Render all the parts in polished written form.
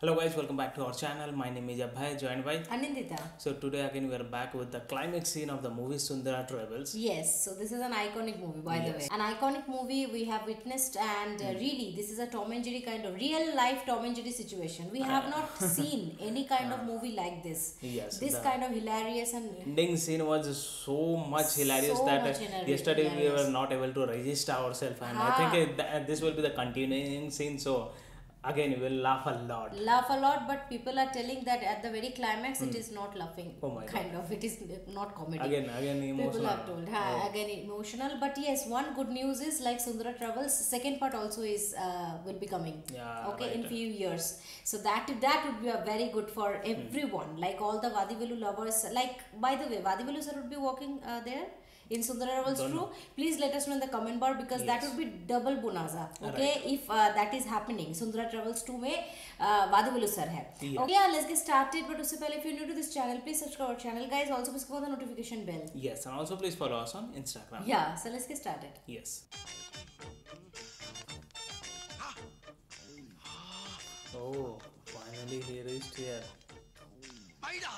Hello guys, welcome back to our channel. My name is Abhay, joined by Anindita. So today again we are back with the climax scene of the movie Sundara Travels. Yes, so this is an iconic movie, by the way. An iconic movie we have witnessed, and really, this is a Tom and Jerry kind of real life Tom and Jerry situation. We have not seen any kind of movie like this. Yes, This the kind of hilarious and ending scene was so much hilarious So that much yesterday we hilarious. were not able to resist ourselves, and I Ha. think this will be the continuing scene. So again we will laugh a lot. laugh a lot, but people are telling that at the very climax it is not laughing. Oh my kind of, it is not comedy. Again emotional. People have told, again emotional. But yes, one good news is like Sundara Travels second part also is will be coming. Yeah, okay, in right. few years. So that would be a very good for everyone. Like all the Vadivelu lovers. Like by the way, Vadivelu sir would be working there in Sundara Travels Don't 2. know. Please let us know in the comment bar, because that Yes. would be double bonanza. Okay, Right. if that is happening. Sundara Travels 2 में Vadivelu sir है. Yeah. Okay, let's get started. But उससे पहले if you're new to this channel, please subscribe our channel, guys. Also press the notification bell. Yes, and also please follow us on Instagram. Yeah, so let's get started. Yes. Oh, finally he reached here. ஐடா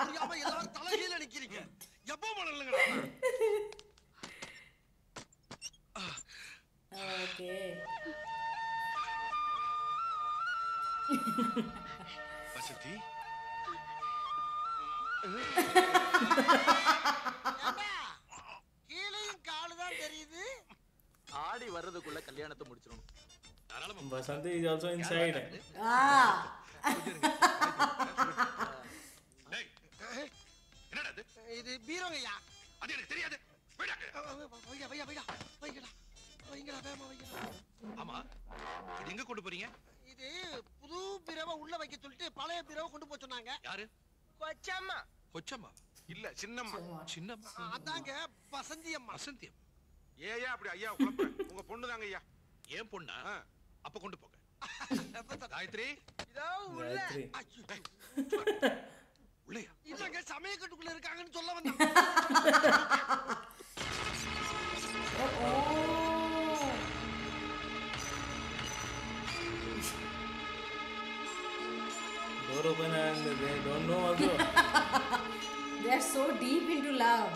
புரியாம எல்லாரும் தலைகீழ நிக்கிறீங்க எப்போ பண்ணலங்கடா Okay. Vasanthi கீழையும் காலுதான் தெரியுது ஆடி வர்றதுக்குள்ள கல்யாணத்தை முடிச்சிடணும். Vasanthi is also inside. Ah. டேய் என்னடா இது இது பீரோங்கய்யா அது எனக்கு தெரியாது வைடா வையா வையா வையா வைங்கடா வைங்கடா வேமா வைங்கடா ஆமா இது எங்க கொண்டு போறீங்க இது புது பீரோவை உள்ள வைக்க சொல்லிட்டு பழைய பீரோவை கொண்டு போய் சொன்னாங்க யாரு கொச்சம்மா கொச்சம்மா இல்ல சின்னம்மா சின்னம்மா அதாங்க வசந்தி அம்மா வசந்தி அம்மா ஏயா அப்படி ஐயா குழப்ப உங்க பொண்ணு தாங்க ஐயா ஏன் பொண்ணா அப்ப கொண்டு போங்க காயத்ரி இதோ Gayatri. உள்ளயா இல்லங்க சமயக்கட்டுக்குள்ள இருக்காங்கன்னு சொல்ல வந்தேன் Door open and they don't know also. They are so deep into love.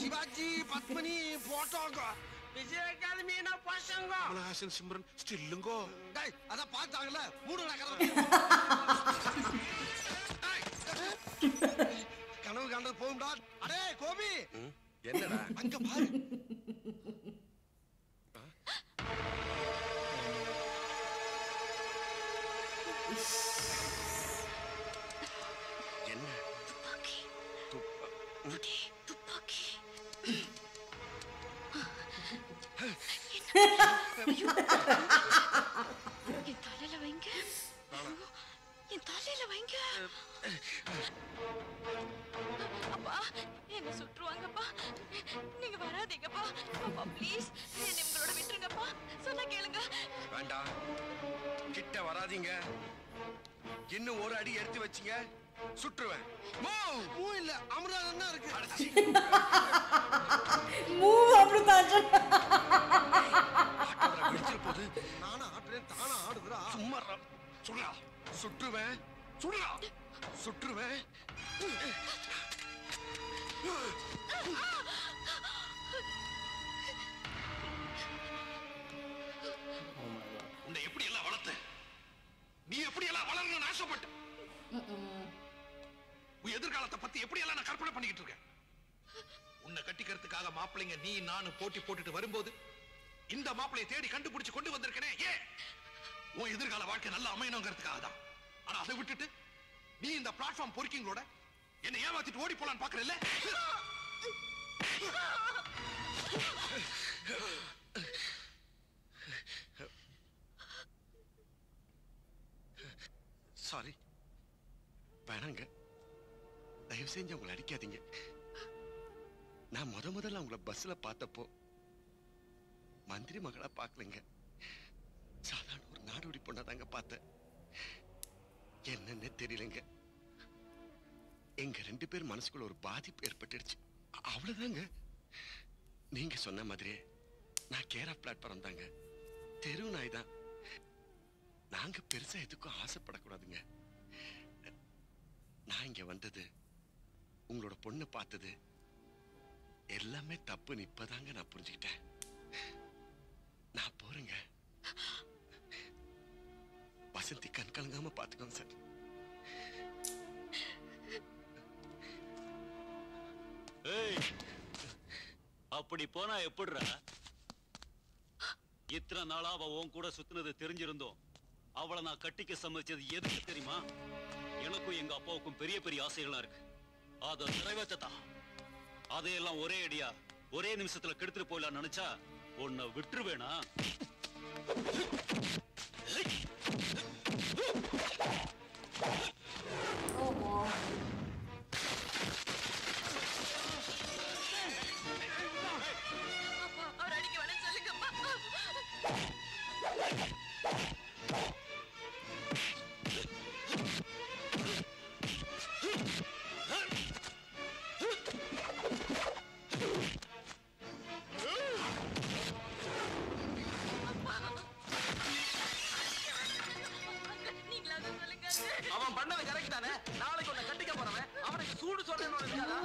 Sivaji Padmini போட்டோங்க விஜய் அகாடமி நான் பசங்க கமலஹாசன் சிம்ரன் ஸ்டில்லுங்கோ டேய் அத பார்த்தாங்கல மூடு கனவு கண்டது போகும்டா அடே கோபி என்னடா அங்க பாரு என்ன என் தலையில வைங்க என் தலையில வைங்க அப்பா என்ன சுற்றுவாங்கப்பா நீங்க வராதீங்கப்பா அப்பா ப்ளீஸ் என்ன உங்களோட விட்டுருங்கப்பா சொன்னா கேளுங்க வேண்டாம் கிட்ட வராதீங்க இன்னும் ஒரு அடி எடுத்து வச்சீங்க சுற்றுவேன் மூ இல்ல அமராதம் தான் இருக்கு அடச்சி. Move Amrutajan. ஆட்டோல பிடிச்சிரு போது நானும் ஆடுறேன் தானா ஆடுதுடா சும்மா சுடுறா சுட்டுவேன் சுடுறா சுற்றுவேன் Oh my god. உன்னை எப்படி எல்லாம் வளர்த்த நீ எப்படி எல்லாம் வளரணும்னு ஆசைப்பட்ட உன் எதிர்காலத்தை பத்தி எப்படி எல்லாம் நான் கற்பனை பண்ணிக்கிட்டு இருக்கேன் உன்னை கட்டிக்கிறதுக்காக மாப்பிள்ளைங்க நீ நானும் போட்டி போட்டுட்டு வரும்போது இந்த மாப்பிள்ளையை தேடி கண்டுபிடிச்சு கொண்டு வந்திருக்கனே ஏன் உன் எதிர்கால வாழ்க்கை நல்லா அமையணுங்கிறதுக்காக தான் ஆனா அதை விட்டுட்டு நீ இந்த பிளாட்ஃபார்ம் பொறுக்கிங்களோட என்னை ஏமாத்திட்டு ஓடி போலான்னு பாக்குறல்ல சாரி வேணாங்க தயவு செஞ்சு உங்களை அடிக்காதீங்க நான் முதல்ல உங்களை பஸ்ல பார்த்தப்போ மந்திரி மகளா பார்க்கலங்க, சாதாரண ஒரு நாடோடி பொண்ணாதாங்க பார்த்தேன். என்னன்னு தெரியலங்க, எங்க 2 பேர் மனசுக்குள்ள ஒரு பாதிப்பு ஏற்பட்டுடுச்சு, அவ்வளவுதாங்க. நீங்க சொன்ன மாதிரியே நான் கேரா பிளாட்ஃபார்ம் தாங்க, தெரு நாய் தான். நாங்க பெருசா எதுக்கும் ஆசைப்படக்கூடாதுங்க. நான் இங்க வந்தது, உங்களோட பொண்ணு பார்த்தது எல்லாமே தப்புன்னு இப்பதாங்க நான் புரிஞ்சுக்கிட்டேன். நான் போறேங்க. வசந்தி கண் கலங்காம பாத்துக்கோங்க சார். அப்படி போனா எப்படிடா? இத்தனை நாளா அவ உன் கூட சுத்தினது தெரிஞ்சிருந்தோம் அவளை நான் கட்டிக்க சம்மதிச்சது எதுக்கு தெரியுமா? எனக்கும் எங்க அப்பாவுக்கும் பெரிய பெரிய ஆசைகளா இருக்கு, அதை நிறைவேற்றத்தான். அதையெல்லாம் ஒரே அடியா ஒரே நிமிஷத்துல கெடுத்துட்டு போயிடலாம் நினைச்சா உன்னை விட்டுருவேனா? அவர் அடிக்க வேணாம்னு சொல்லுங்கப்பா. அவன் பண்ணது கரெக்ட் தானே? நாளைக்கு உன்னை கட்டிக்க போறவன் அவனுக்கு சூடு சொல்லணும் இருக்காதா?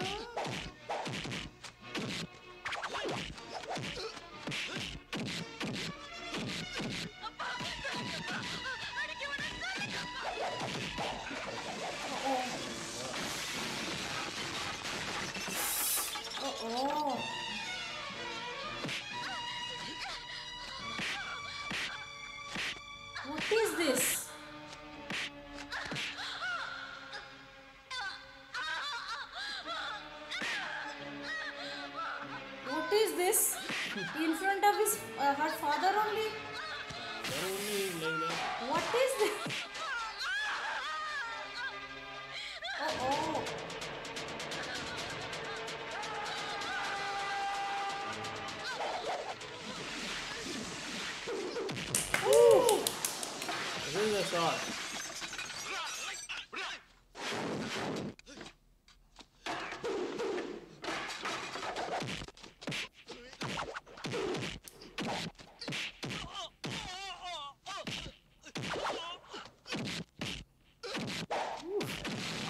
What is this? What is this? In front of his her father only? What is this? Oh. This is a shot.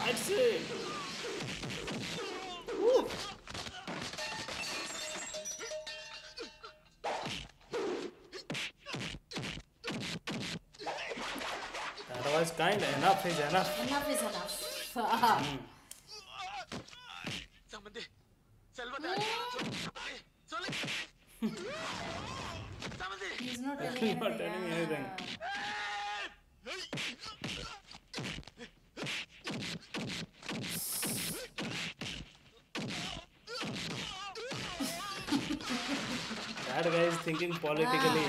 That's it. That was kind. Enough is enough. Enough is enough. சம்பந்தி செல்வத்தை சொல்லு. சம்பந்தி He's not telling He's not anything. telling me anything. That guy is thinking politically.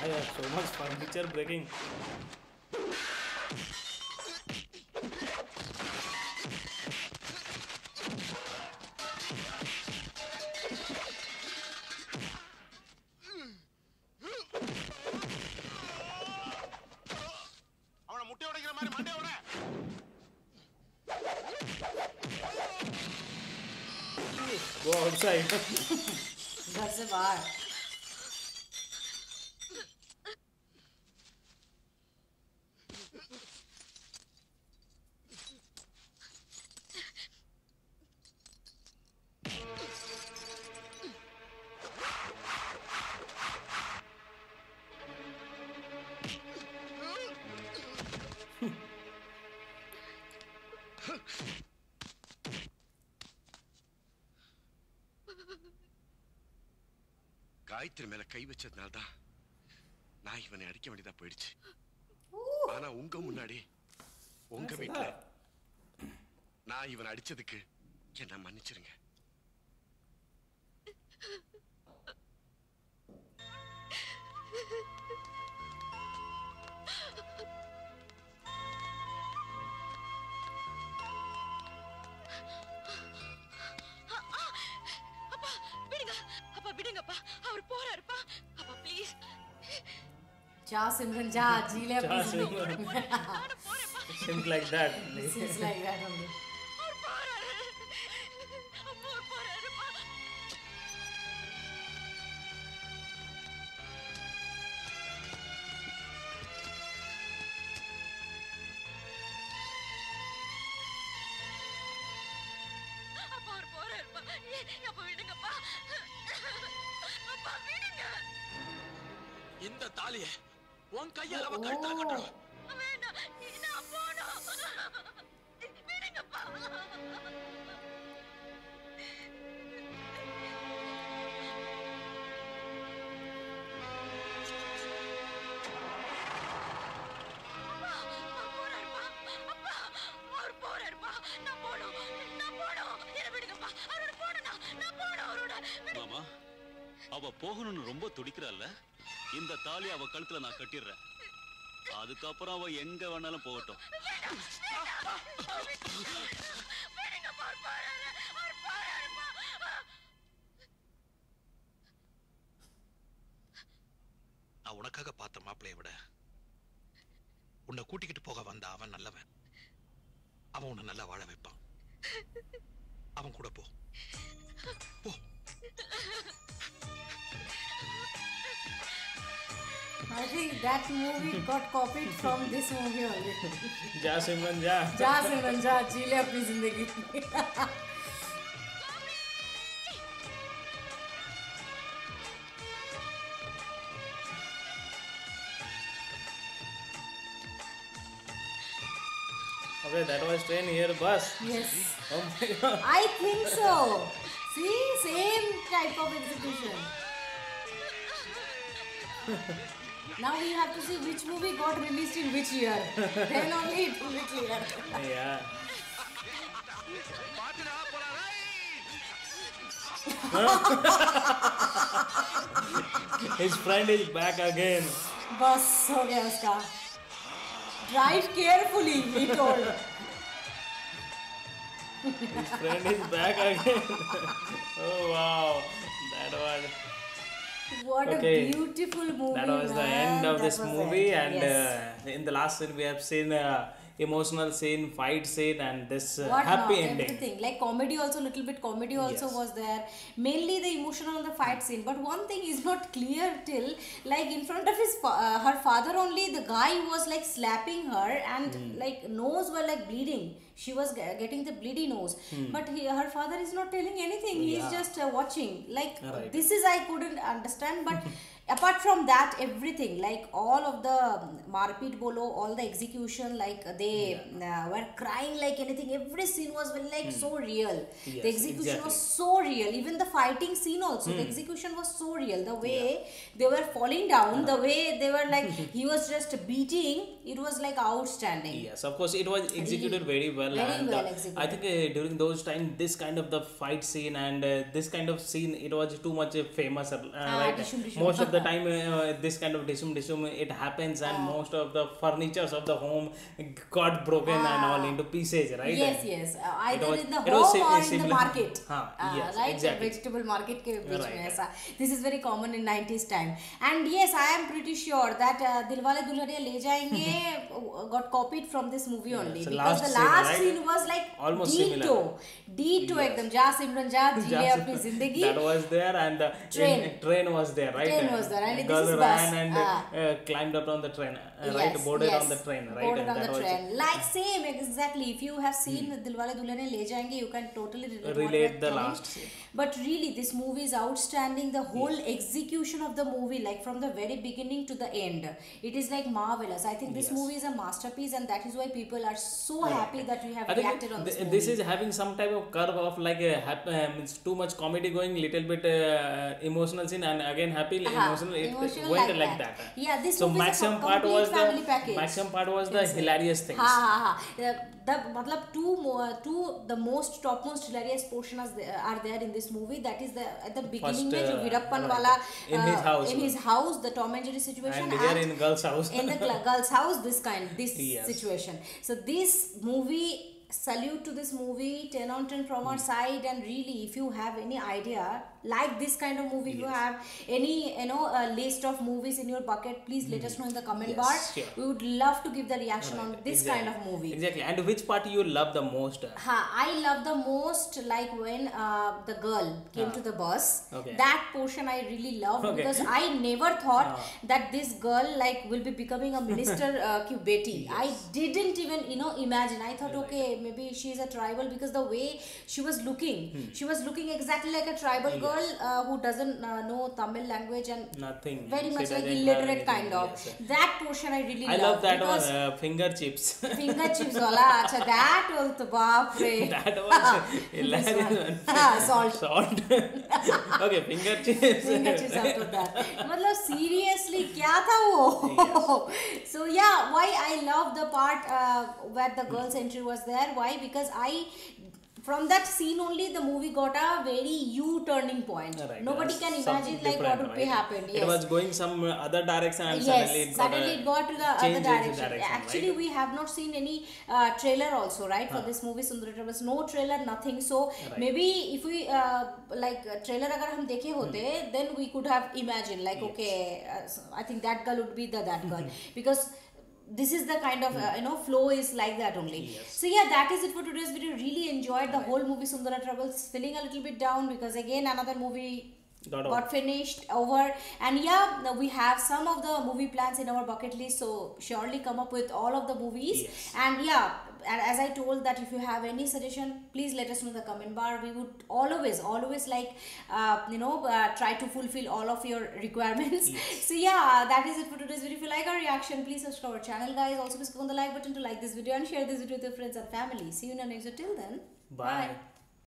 I have so much furniture breaking. அவனை முட்டை உடைக்கிற மாதிரி மண்டை உட. Go outside. घर से बाहर. காயத்ரி மேல கை வச்சதுனால தான் நான் இவனை அடிக்க வேண்டியதா போயிடுச்சு. ஆனா உங்க முன்னாடி உங்க வீட்டுல நான் இவனை அடிச்சதுக்கு என்ன மன்னிச்சிருங்க. அப்பா விடுங்க, அப்பா விடுங்கப்பா, அவர் போறாருப்பா, அப்பா please. Ja Simran ja, Jile please. நானும் போறேன்ப்பா. Seems like that. Seems like that only. அவர் போறாரு, அப்பா அவர் போறாருப்பா. அப்பா அவர் போறாருப்பா, அப்பா விடுங்கப்பா, அப்பா விடுங்க. இந்த தாலிய உன் கையால அவ கழுத்துல கட்டணும். வேண்டாம், நான் போணும். விடுங்கப்பா. அப்பா, அவர் போறாருப்பா. அப்பா, அவர் போறாருப்பா. நான் போணும். என்னை விடுங்கப்பா. அவரோட போகணும்னா நான் போணும் அவரோட. மாமா, அவ போகணும்னு ரொம்ப துடிக்கிறாள்ல, இந்த தாலி அவ கழுத்துல நான் கட்டிடுறேன். அதுக்கப்புறம் அவ எங்க வேணாலும் போகட்டும். விடுங்கப்பா, அவர் போறாருப்பா. நான் உனக்காக பார்த்த மாப்பிளைய விட உன்னை கூட்டிக்கிட்டு போக வந்த அவன் நல்லவன். அவன் உன்னை நல்லா வாழ வைப்பான். அவன் கூட போ போ. I think that movie got copied from this movie only. Ja Simran ja. Ja Simran ja, Jile apni zindagi. Okay, that was train here bus. Yes. Oh my god. I think so. See, same type of execution. Now we have to see which movie got released in which year. Then only it will be clear. Yeah. பாத்துடா போறாரே. His friend is back again. बस हो गया उसका. Drive carefully, he told. His friend is back again. Oh wow. That was What Okay. a beautiful movie. that was the man. end of That this was movie, it. and Yes. in the last scene we have seen emotional scene, fight scene, and this What happy not? ending. Everything like comedy also, little bit comedy also Yes. was there, mainly the emotional and the fight scene. But one thing is not clear till, like, in front of her father only, the guy was like slapping her, and like nose were like bleeding. She was getting the bleedy nose, but her father is not telling anything. He is Yeah. just watching. Like, Right. this is, I couldn't understand. But apart from that, everything, like all of the marpit bolo, all the execution, like they were crying like anything. Every scene was very, like, so real. Yes, The execution was exactly. so real. Even the fighting scene also, the execution was so real. The way they were falling down, the way they were like he was just beating, it was like outstanding. Yes, of course, it was executed very well. Very and well executed. I think during those time, this kind of the fight scene and this kind of scene, it was too much famous. Right? Dishum dishum. Most of the time, this kind of dishum dishum, it happens, and most of the furnitures of the home got broken and all into pieces, right? Yes, yes. Either was- in the it was home or in the similar- market. Yes, right? exactly. Vegetable market के बीच Right. में ऐसा. This is very common in 90s time. And yes, I am pretty sure that Dilwale Dulhaniya Le Jayenge got copied from this movie only, so because last the scene, last right? scene was like Almost ditto, similar. ditto एकदम. जा सिमरन जा, जिले अपनी जिंदगी. That was there, and the Train. train was there, right? Train was there, and this Girl is ran bus. and climbed up on the train, right? Yes, Boarded yes. on the train, right? Boarded And on the that was- train. Like same, exactly. If you have seen Dilwale Dulhaniya Le Jayenge, you can totally relate what Relate we're the telling. last scene. But really, this movie is outstanding. The whole execution of the movie, like from the very beginning to the end, it is like marvelous. I think this Yes. movie is a masterpiece, and that is why people are so happy that we have I think reacted on this movie. this is having some type of curve of like means too much comedy going, little bit emotional scene, and again happy emotional emotional. It emotional went like that. that. Yeah, this So movie is a maximum part complete was family package. maximum part was the Yes, sir. hilarious things. Ha. The matlab two the most topmost hilarious portions are there in this movie. That is at the beginning mein jo Virappan right. wala In his house. in his house, the Tom and Jerry situation, And here in girls' house. in the girl's house, this Yes. situation. So this movie, salute to this movie, 10 on 10 from our side. And really, if you have any idea like this kind of movie, if you have any list of movies in your bucket, please let us know in the comment bar. Sure. We would love to give the reaction on this Exactly. kind of movie. Exactly. And which part you love the most? I love the most like when the girl came to the bus. Okay. That portion I really loved Okay. because I never thought that this girl like will be becoming a minister ki beti. Yes. I didn't even imagine. I thought okay, maybe she's a tribal because the way she was looking, she was looking exactly like a tribal girl who doesn't know Tamil language and Nothing. very She much like doesn't have illiterate anything. kind of. Yes. That portion I really I love loved that because one, finger chips. finger chips wala. Acha, that was the baapre. That was hilarious. Salt. Salt. Okay, finger chips. Finger chips after that. मतलब seriously क्या था वो? So yeah, why I love the part where the girl's entry was there. Why? Because from that scene only the movie got a very U-turning point. Right. Nobody can imagine Something like what different, would be right? happened. Yes. It was going some other direction and Yes, suddenly it got to the other change in direction. Actually, right? we have not seen any trailer also, right, for this movie Sundara Travels. No trailer, nothing. So maybe if we trailer अगर हम देखे होते, then we could have imagined like okay, I think that girl would be that girl because this is the kind of flow is like that only. So yeah, that is it for today's video. Really enjoyed the whole movie Sundara Travels. Feeling a little bit down because again another movie got finished over, and yeah, we have some of the movie plans in our bucket list, so surely come up with all of the movies. And yeah, and as I told that if you have any suggestion, please let us know in the comment bar. We would always like try to fulfill all of your requirements. So yeah, that is it for today's video. If you like our reaction, please subscribe our channel, guys. Also please click on the like button to like this video and share this video with your friends and family. See you in the next video. Till then, bye.